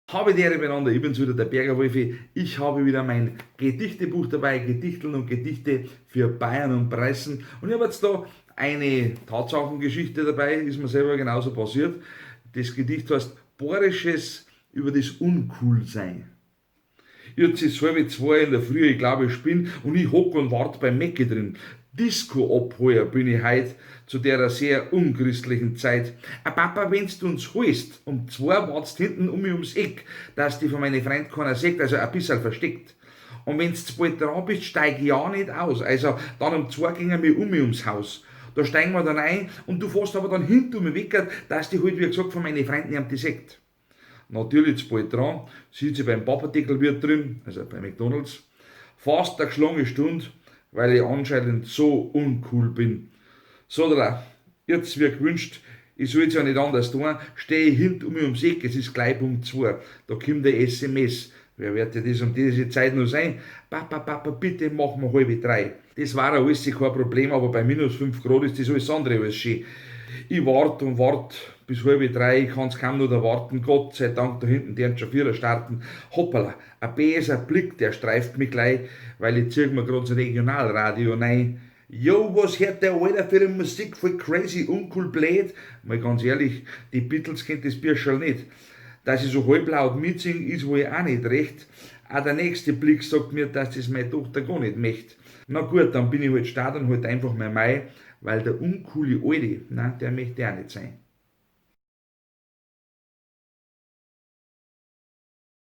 Habe die Ehre beieinander, ich bin's wieder, der Berger Wolfi. Ich habe wieder mein Gedichtebuch dabei, Gedichteln und Gedichte für Bayern und Preußen. Und ich habe jetzt da eine Tatsachengeschichte dabei, ist mir selber genauso passiert. Das Gedicht heißt Bohrisches über das Uncoolsein. Jetzt ist halb zwei in der Früh, ich glaube, ich bin und ich hock und wart beim Mecke drin. Disco-Abheuer bin ich heut zu der sehr unchristlichen Zeit. Papa, wenn's du uns holst, um zwei wart's hinten um mich ums Eck, dass die von meinen Freunden keiner sieht, also ein bisschen versteckt. Und wenn's zu bald dran bist, steig ich ja nicht aus. Also dann um zwei gingen wir um mich ums Haus. Da steigen wir dann ein und du fährst aber dann hinter mich weg, dass die halt, wie gesagt, von meinen Freunden nicht die sieht. Natürlich zu bald dran, sitze ich beim Papadeckelwirt drin, also bei McDonalds, fast eine geschlagene Stunde, weil ich anscheinend so uncool bin. So, da, jetzt wie gewünscht, ich soll es ja nicht anders tun, stehe ich hinter mir ums Eck, es ist gleich Punkt 2, da kommt der SMS. Wer wird ja das um diese Zeit noch sein? Papa, Papa, bitte mach mal halbe drei. Das war ja alles kein Problem, aber bei minus 5 Grad ist das alles andere als schön. Ich warte und warte bis halbe drei, ich kann es kaum noch erwarten. Gott sei Dank, da hinten deren schon Vierer starten. Hoppala, ein böser Blick, der streift mich gleich, weil ich zieh mir gerade das Regionalradio rein. Jo, was hört der Alter für eine Musik, voll crazy, uncool, blöd? Mal ganz ehrlich, die Beatles kennt das Bierschall nicht. Dass ich so halblaut mitsing, ist wohl auch nicht recht. Auch der nächste Blick sagt mir, dass das meine Tochter gar nicht möchte. Na gut, dann bin ich halt stark und halt einfach mal Mai, weil der uncoole Alte, na, der möchte auch nicht sein.